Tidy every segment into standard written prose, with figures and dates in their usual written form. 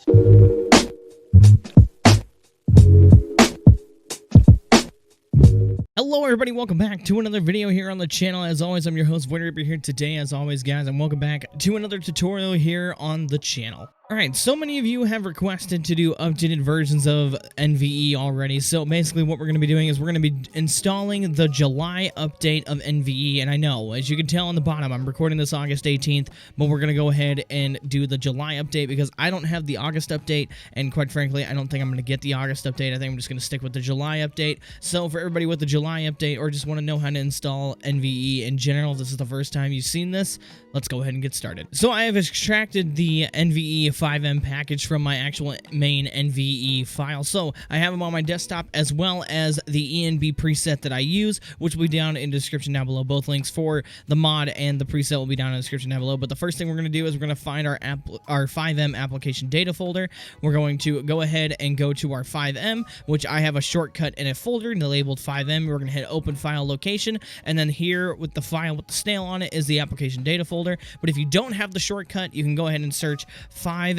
Hello everybody, welcome back to another video here on the channel. As always, I'm your host, VoidReaper, here today as always, guys, and welcome back to another tutorial here on the channel. Alright, so many of you have requested to do updated versions of NVE already, so basically what we're going to be doing is we're going to be installing the July update of NVE, and I know, as you can tell on the bottom, I'm recording this August 18th, but we're going to go ahead and do the July update because I don't have the August update, and quite frankly, I don't think I'm going to get the August update. I think I'm just going to stick with the July update. So for everybody with the July update or just want to know how to install NVE in general, this is the first time you've seen this, let's go ahead and get started. So I have extracted the NVE FiveM package from my actual main NVE file. So I have them on my desktop as well as the ENB preset that I use, which will be down in the description down below. Both links for the mod and the preset will be down in the description down below. But the first thing we're going to do is we're going to find our FiveM application data folder. We're going to go ahead and go to our FiveM, which I have a shortcut in a folder labeled FiveM. We're going to hit open file location, and then here with the file with the snail on it is the application data folder. But if you don't have the shortcut, you can go ahead and search FiveM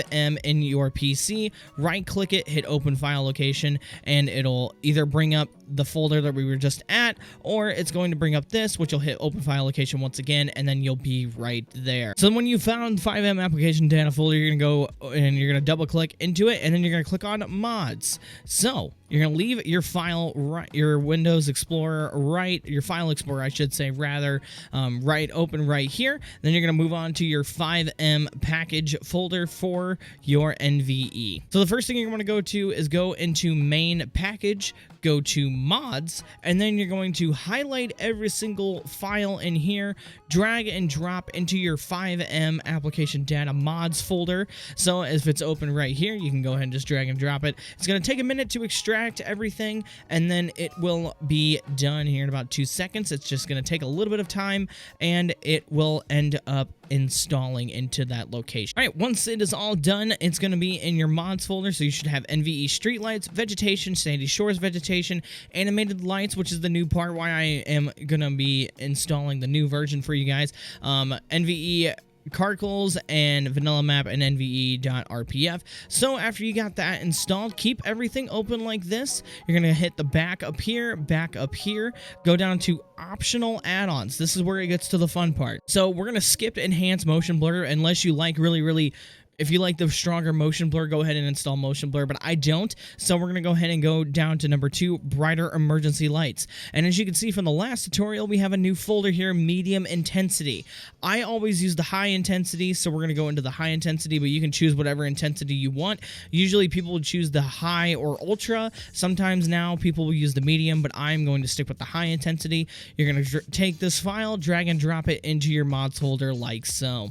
in your PC, right click it, hit open file location, and it'll either bring up the folder that we were just at, or it's going to bring up this, which you'll hit open file location once again, and then you'll be right there. So when you found FiveM application data folder, you're gonna go and you're gonna double click into it, and then you're gonna click on mods. So you're gonna leave your file right, your Windows Explorer right, your file explorer I should say rather, right open right here. Then you're gonna move on to your FiveM package folder for your NVE. So the first thing you're gonna go to is go into main package, go to mods, and then you're going to highlight every single file in here, drag and drop into your FiveM application data mods folder. So if it's open right here, you can go ahead and just drag and drop it. It's going to take a minute to extract everything, and then it will be done here in about 2 seconds. It's just going to take a little bit of time, and it will end up installing into that location. All right, once it is all done, it's going to be in your mods folder. So you should have NVE streetlights, vegetation, sandy shores vegetation, animated lights, which is the new part why I am going to be installing the new version for you guys. NVE Carcles and vanilla map and nve.rpf. So after you got that installed, keep everything open like this. You're gonna hit the back up here, go down to optional add-ons. This is where it gets to the fun part. So we're gonna skip enhanced motion blur unless you like really if you like the stronger motion blur, go ahead and install motion blur, but I don't. So we're going to go ahead and go down to number 2, brighter emergency lights. And as you can see from the last tutorial, we have a new folder here, medium intensity. I always use the high intensity, so we're going to go into the high intensity, but you can choose whatever intensity you want. Usually people would choose the high or ultra. Sometimes now people will use the medium, but I'm going to stick with the high intensity. You're going to take this file, drag and drop it into your mods folder like so.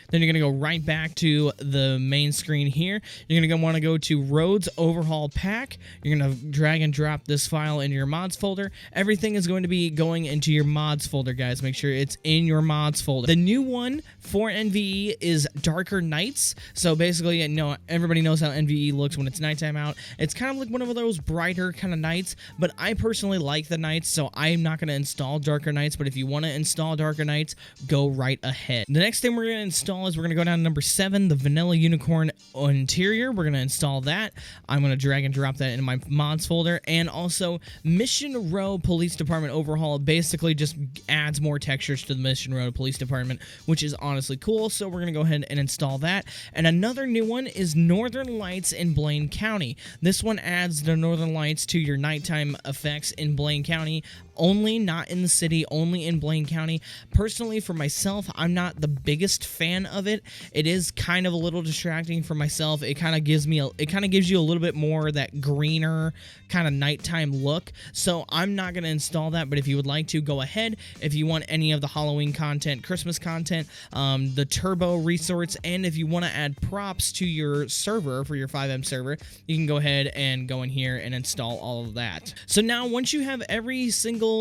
Then you're going to go right back to the main screen here. You're going to want to go to Roads Overhaul Pack. You're going to drag and drop this file into your mods folder. Everything is going to be going into your mods folder, guys. Make sure it's in your mods folder. The new one for NVE is Darker Nights. So basically, you know, everybody knows how NVE looks when it's nighttime out. It's kind of like one of those brighter kind of nights, but I personally like the nights, so I'm not going to install Darker Nights, but if you want to install Darker Nights, go right ahead. The next thing we're going to install is we're going to go down to number 7, the Vanilla Unicorn Interior. We're going to install that. I'm going to drag and drop that into my mods folder. And also Mission Row Police Department Overhaul basically just adds more textures to the Mission Row Police Department, which is honestly cool. So we're going to go ahead and install that. And another new one is Northern Lights in Blaine County. This one adds the Northern Lights to your nighttime effects in Blaine County. Only, not in the city, only in Blaine County. Personally, for myself, I'm not the biggest fan of it. It is kind of a little distracting for myself. It kind of gives you a little bit more that greener kind of nighttime look. So I'm not going to install that, but if you would like to, go ahead. If you want any of the Halloween content, Christmas content, the turbo resorts, and if you want to add props to your server for your FiveM server, you can go ahead and go in here and install all of that. So now once you have every single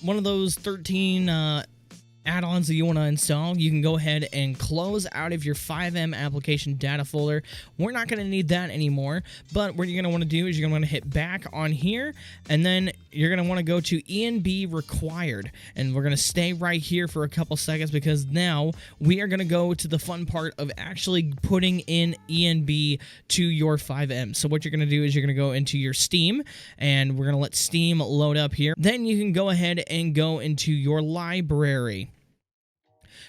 one of those 13 add-ons that you want to install, you can go ahead and close out of your FiveM application data folder. We're not going to need that anymore, but what you're going to want to do is you're going to want to hit back on here, and then you're going to want to go to ENB required, and we're going to stay right here for a couple seconds because now we are going to go to the fun part of actually putting in ENB to your FiveM. So what you're going to do is you're going to go into your Steam, and we're going to let Steam load up here. Then you can go ahead and go into your library.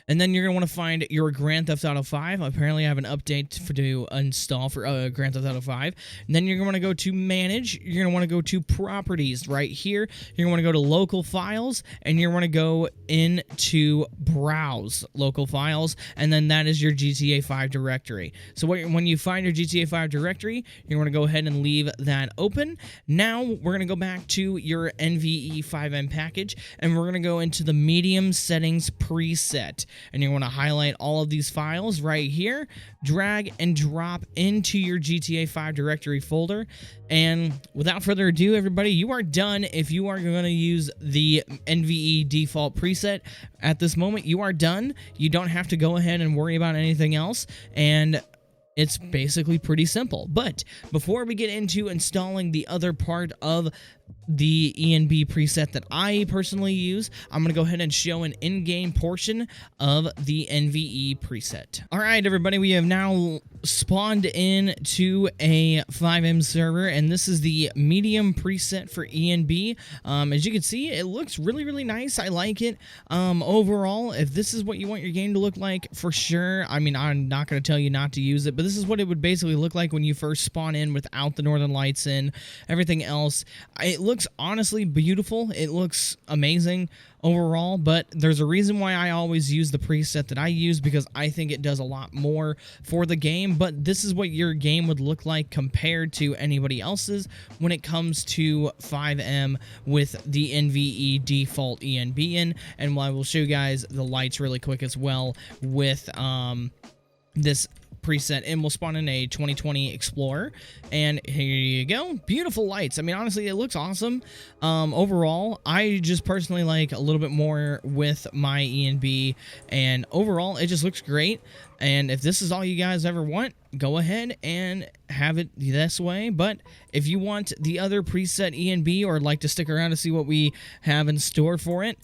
And then you're going to want to find your Grand Theft Auto 5. Apparently, I have an update to install for Grand Theft Auto 5. And then you're going to want to go to Manage. You're going to want to go to Properties right here. You're going to want to go to Local Files. And you're going to go into Browse Local Files. And then that is your GTA 5 directory. So when you find your GTA 5 directory, you're going to go ahead and leave that open. Now, we're going to go back to your NVE FiveM package. And we're going to go into the Medium Settings preset. And you want to highlight all of these files right here, drag and drop into your GTA 5 directory folder. And without further ado, everybody, you are done. If you are going to use the NVE default preset at this moment, you are done. You don't have to go ahead and worry about anything else. And it's basically pretty simple. But before we get into installing the other part of the ENB preset that I personally use, I'm going to go ahead and show an in-game portion of the NVE preset. All right, everybody, we have now spawned in to a FiveM server, and this is the medium preset for ENB. As you can see, it looks really, really nice. I like it. Overall, if this is what you want your game to look like, for sure, I mean, I'm not going to tell you not to use it, but this is what it would basically look like when you first spawn in without the Northern Lights and everything else. It looks honestly beautiful. It looks amazing overall, but there's a reason why I always use the preset that I use, because I think it does a lot more for the game. But this is what your game would look like compared to anybody else's when it comes to FiveM with the NVE default ENB in. And I will show you guys the lights really quick as well with this preset, and we'll spawn in a 2020 Explorer, and here you go. Beautiful lights. I mean, honestly, it looks awesome. Overall, I just personally like a little bit more with my ENB, and overall, it just looks great. And if this is all you guys ever want, go ahead and have it this way. But if you want the other preset ENB, or like to stick around to see what we have in store for it,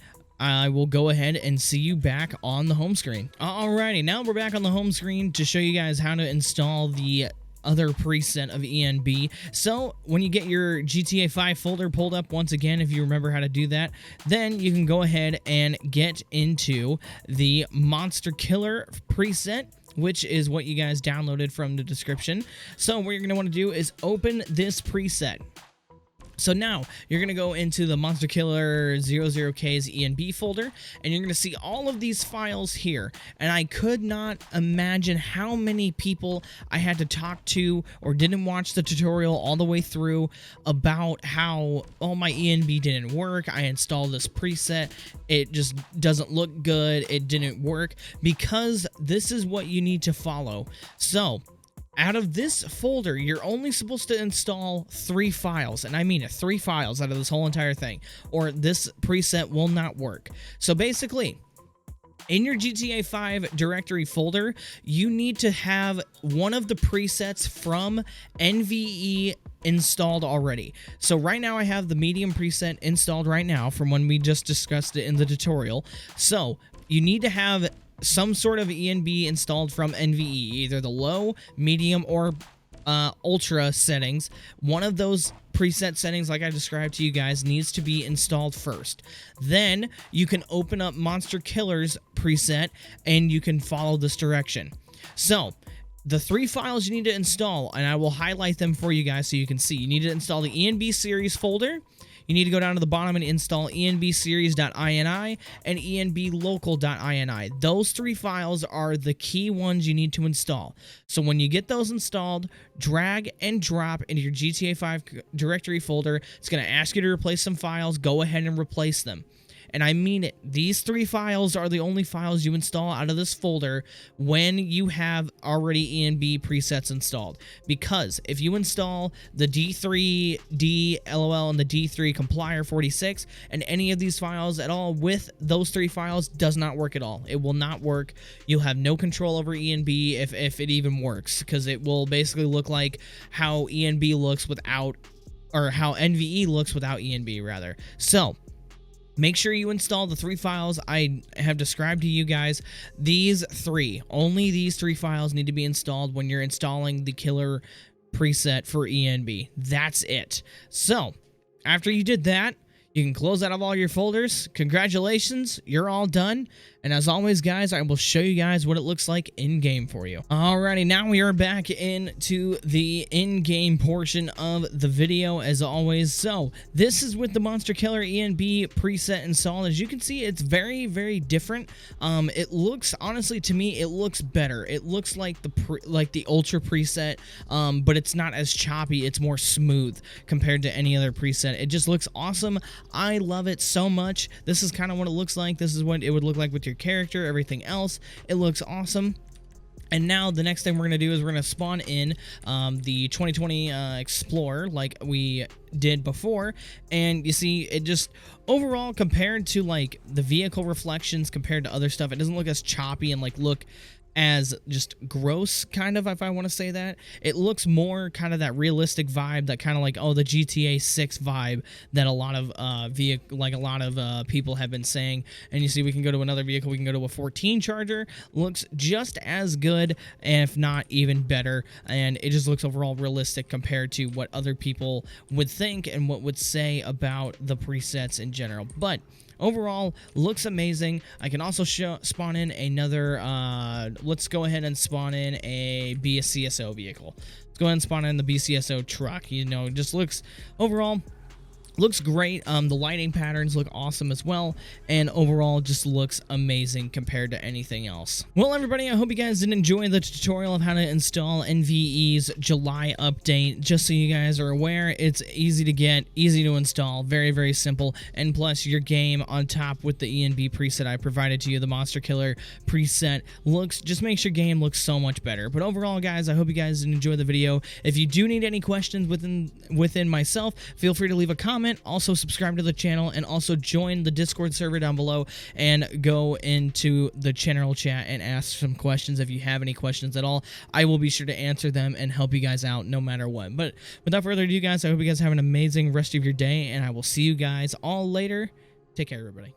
I will go ahead and see you back on the home screen. Alrighty, now we're back on the home screen to show you guys how to install the other preset of ENB. So when you get your GTA 5 folder pulled up, once again, if you remember how to do that, then you can go ahead and get into the MonsterKiller preset, which is what you guys downloaded from the description. So what you're going to want to do is open this preset. So now you're going to go into the MonsterKiller00K's ENB folder, and you're going to see all of these files here. And I could not imagine how many people I had to talk to or didn't watch the tutorial all the way through about how, oh, my ENB didn't work. I installed this preset. It just doesn't look good. It didn't work, because this is what you need to follow. So out of this folder, you're only supposed to install 3 files, and I mean 3 files out of this whole entire thing, or this preset will not work. So basically, in your GTA 5 directory folder, you need to have one of the presets from NVE installed already. So right now I have the medium preset installed right now from when we just discussed it in the tutorial. So you need to have some sort of ENB installed from NVE, either the low, medium, or ultra settings. One of those preset settings, like I described to you guys, needs to be installed first. Then you can open up MonsterKiller's preset, and you can follow this direction. So the 3 files you need to install, and I will highlight them for you guys so you can see. You need to install the ENB series folder. You need to go down to the bottom and install enbseries.ini and enblocal.ini. Those 3 files are the key ones you need to install. So when you get those installed, drag and drop into your GTA 5 directory folder. It's going to ask you to replace some files. Go ahead and replace them. And I mean it. These 3 files are the only files you install out of this folder when you have already ENB presets installed. Because if you install the D3, DLOL, and the D3 complier 46, and any of these files at all with those 3 files, does not work at all. It will not work. You'll have no control over ENB if it even works, because it will basically look like how ENB looks without or how NVE looks without ENB rather. So make sure you install the 3 files I have described to you guys. Only these 3 files need to be installed when you're installing the killer preset for ENB. That's it. So after you did that, you can close out of all your folders. Congratulations, you're all done. And as always, guys, I will show you guys what it looks like in-game for you. Alrighty, now we are back into the in-game portion of the video, as always. So, this is with the MonsterKiller ENB preset installed. As you can see, it's very, very different. It looks, honestly, to me, it looks better. It looks like the Ultra preset, but it's not as choppy. It's more smooth compared to any other preset. It just looks awesome. I love it so much. This is kind of what it looks like. This is what it would look like with your character, everything else. It looks awesome. And now the next thing we're going to do is we're going to spawn in the 2020 Explorer like we did before. And you see, it just overall, compared to like the vehicle reflections, compared to other stuff, it doesn't look as choppy and like look as just gross, kind of, if I want to say that. It looks more kind of that realistic vibe, that kind of like, oh, the GTA 6 vibe that a lot of people have been saying. And you see, we can go to another vehicle. We can go to a 14 Charger. Looks just as good, if not even better. And it just looks overall realistic compared to what other people would think and what would say about the presets in general. But overall, looks amazing. I can also spawn in another, let's go ahead and spawn in a BCSO vehicle. Let's go ahead and spawn in the BCSO truck. You know, just looks, overall, looks great. The lighting patterns look awesome as well, and overall just looks amazing compared to anything else. Well, everybody, I hope you guys did enjoy the tutorial of how to install NVE's July update. Just so you guys are aware, it's easy to get, easy to install, very, very simple, and plus your game on top with the ENB preset I provided to you, the MonsterKiller preset, just makes your game look so much better. But overall, guys, I hope you guys did enjoy the video. If you do need any questions within myself, feel free to leave a comment. Also subscribe to the channel, and also join the Discord server down below and go into the general chat and ask some questions if you have any questions at all. I will be sure to answer them and help you guys out no matter what. But without further ado, guys, I hope you guys have an amazing rest of your day, and I will see you guys all later. Take care, everybody.